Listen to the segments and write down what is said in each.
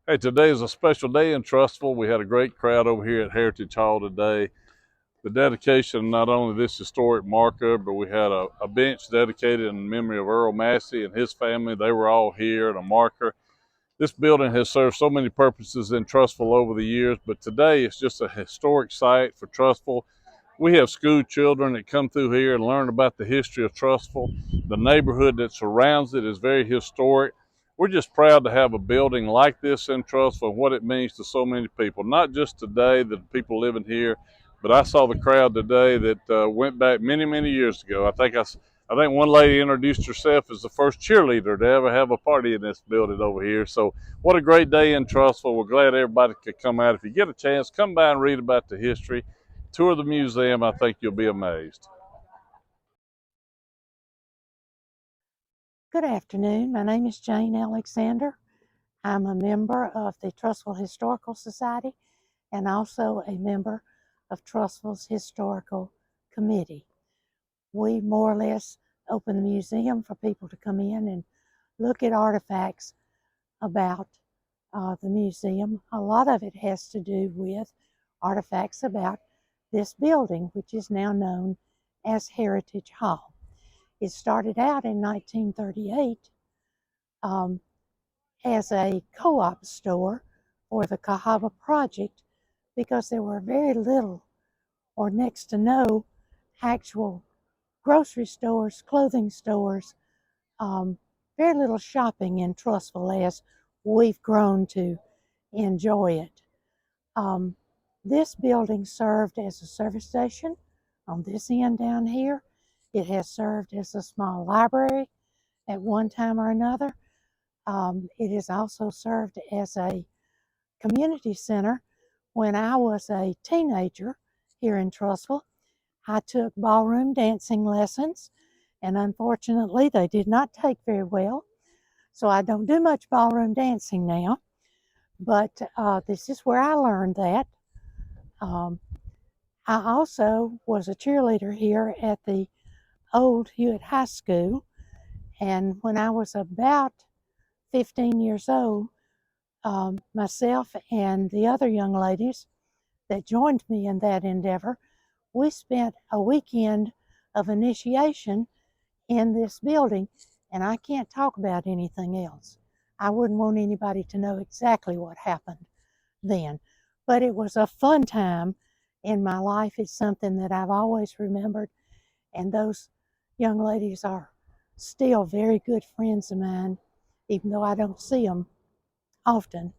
Hey, today is a special day in Trussville. We had a great crowd over here at Heritage Hall today. The dedication of not only this historic marker, but we had a bench dedicated in memory of Earl Massey and his family. They were all here, and a marker. This building has served so many purposes in Trussville over the years, but today it's just a historic site for Trussville. We have school children that come through here and learn about the history of Trussville. The neighborhood that surrounds it is very historic. We're just proud to have a building like this in Trussville and what it means to so many people, not just today, the people living here, but I saw the crowd today that went back many, many years ago. I think one lady introduced herself as the first cheerleader to ever have a party in this building over here. So what a great day in Trussville. We're glad everybody could come out. If you get a chance, come by and read about the history. Tour the museum. I think you'll be amazed. Good afternoon. My name is Jane Alexander. I'm a member of the Trussville Historical Society and also a member of Trussville's Historical Committee. We more or less open the museum for people to come in and look at artifacts about the museum. A lot of it has to do with artifacts about this building, which is now known as Heritage Hall. It started out in 1938 as a co-op store for the Cahaba Project because there were very little or next to no actual grocery stores, clothing stores, very little shopping in Trussville as we've grown to enjoy it. This building served as a service station on this end down here. It has served as a small library at one time or another. It has also served as a community center. When I was a teenager here in Trussville, I took ballroom dancing lessons, and unfortunately they did not take very well, so I don't do much ballroom dancing now, but this is where I learned that. I also was a cheerleader here at the old Hewitt High School, and when I was about 15 years old, myself and the other young ladies that joined me in that endeavor, we spent a weekend of initiation in this building, and I can't talk about anything else. I wouldn't want anybody to know exactly what happened then, but it was a fun time in my life. It's something that I've always remembered, and those young ladies are still very good friends of mine, even though I don't see them often,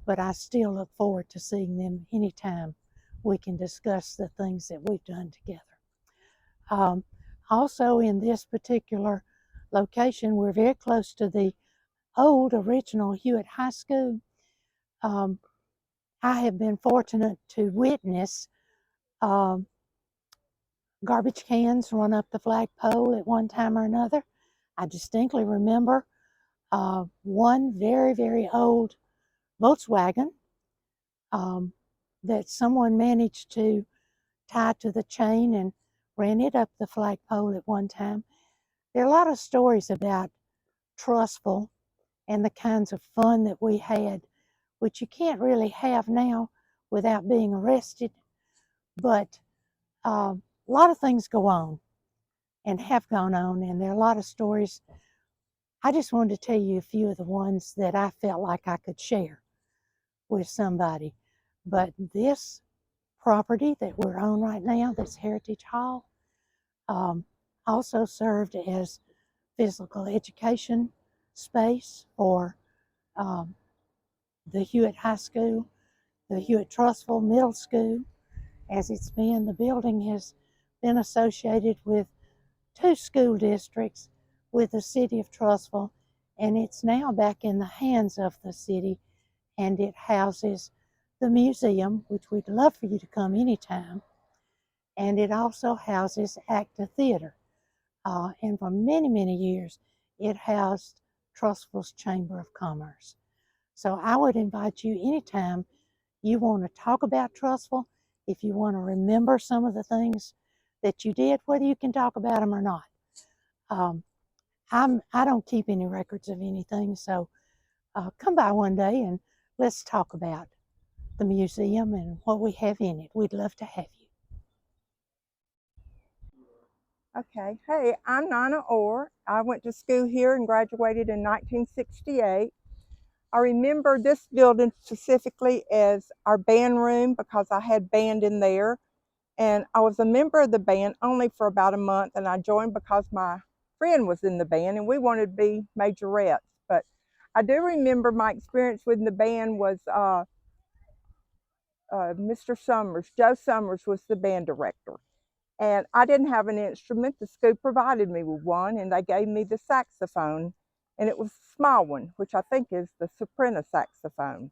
but I still look forward to seeing them anytime we can discuss the things that we've done together. Also in this particular location, we're very close to the old original Hewitt High School. I have been fortunate to witness garbage cans run up the flagpole at one time or another. I distinctly remember one very, very old Volkswagen that someone managed to tie to the chain and ran it up the flagpole at one time. There are a lot of stories about Trussville and the kinds of fun that we had, which you can't really have now without being arrested. But a lot of things go on and have gone on, and there are a lot of stories. I just wanted to tell you a few of the ones that I felt like I could share with somebody. But this property that we're on right now, this Heritage Hall, also served as physical education space for the Hewitt High School, the Hewitt Trussville Middle School. As it's been, the building has been associated with two school districts with the city of Trussville, and it's now back in the hands of the city, and it houses the museum, which we'd love for you to come anytime, and it also houses ACTA Theater. And for many, many years, it housed Trussville's Chamber of Commerce. So I would invite you anytime you want to talk about Trussville, if you want to remember some of the things that you did, whether you can talk about them or not. I don't keep any records of anything, so come by one day and let's talk about the museum and what we have in it. We'd love to have you. Okay. Hey, I'm Nana Orr. I went to school here and graduated in 1968. I remember this building specifically as our band room because I had band in there. And I was a member of the band only for about a month, and I joined because my friend was in the band and we wanted to be majorettes. But I do remember my experience with the band was Mr. Summers. Joe Summers was the band director. And I didn't have an instrument. The school provided me with one, and they gave me the saxophone. And it was a small one, which I think is the soprano saxophone.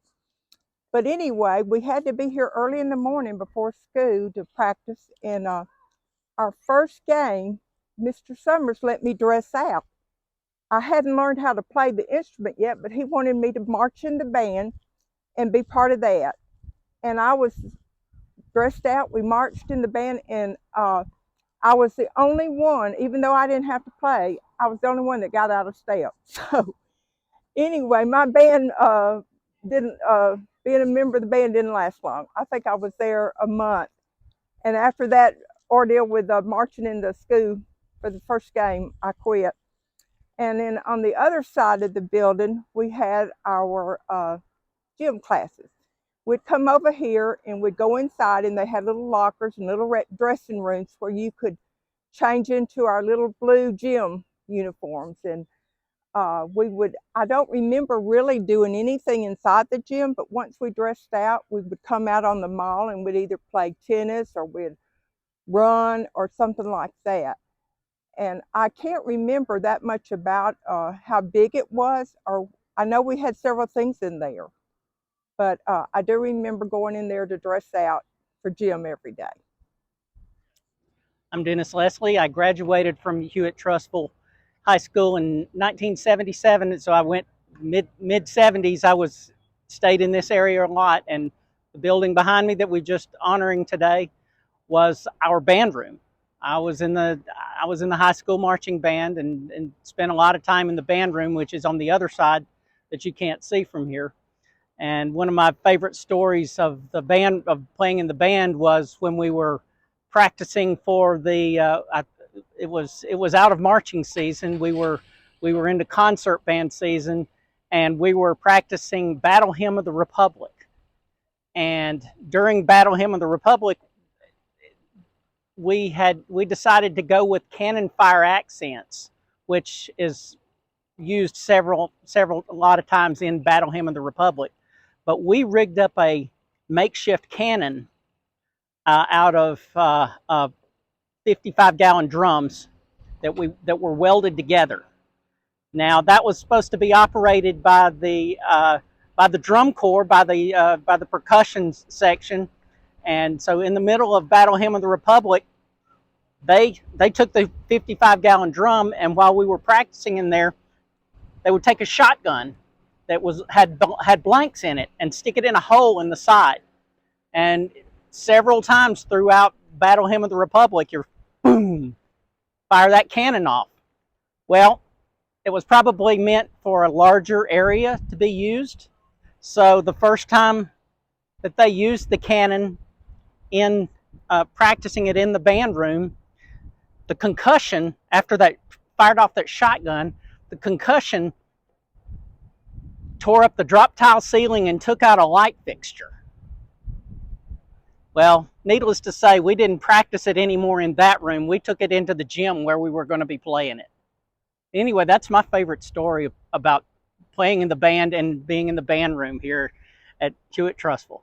But anyway, we had to be here early in the morning before school to practice. And our first game, Mr. Summers let me dress out. I hadn't learned how to play the instrument yet, but he wanted me to march in the band and be part of that. And I was dressed out. We marched in the band, and I was the only one, even though I didn't have to play, I was the only one that got out of step. So anyway, my band being a member of the band didn't last long. I think I was there a month. And after that ordeal with marching in the school for the first game, I quit. And then on the other side of the building, we had our gym classes. We'd come over here and we'd go inside, and they had little lockers and little dressing rooms where you could change into our little blue gym uniforms. And I don't remember really doing anything inside the gym, but once we dressed out, we would come out on the mall and we'd either play tennis or we'd run or something like that. And I can't remember that much about how big it was, or I know we had several things in there, but I do remember going in there to dress out for gym every day. I'm Dennis Leslie. I graduated from Hewitt Trussville High School in 1977, and so I went mid-70s. I stayed in this area a lot, and the building behind me that we're just honoring today was our band room. I was in the high school marching band and spent a lot of time in the band room, which is on the other side that you can't see from here. And one of my favorite stories of playing in the band was when we were practicing for the it was out of marching season. We were into concert band season, and we were practicing Battle Hymn of the Republic. And during Battle Hymn of the Republic, we decided to go with cannon fire accents, which is used a lot of times in Battle Hymn of the Republic. But we rigged up a makeshift cannon out of 55-gallon drums that were welded together. Now that was supposed to be operated by the drum corps, by the percussion section. And so in the middle of Battle Hymn of the Republic, they took the 55-gallon drum, and while we were practicing in there, they would take a shotgun that had blanks in it and stick it in a hole in the side. And several times throughout Battle Hymn of the Republic, you're boom, fire that cannon off. Well, it was probably meant for a larger area to be used. So the first time that they used the cannon in practicing it in the band room, the concussion, after that fired off that shotgun, the concussion tore up the drop tile ceiling and took out a light fixture. Well, needless to say, we didn't practice it anymore in that room. We took it into the gym where we were going to be playing it. Anyway, that's my favorite story about playing in the band and being in the band room here at Hewitt Trussville.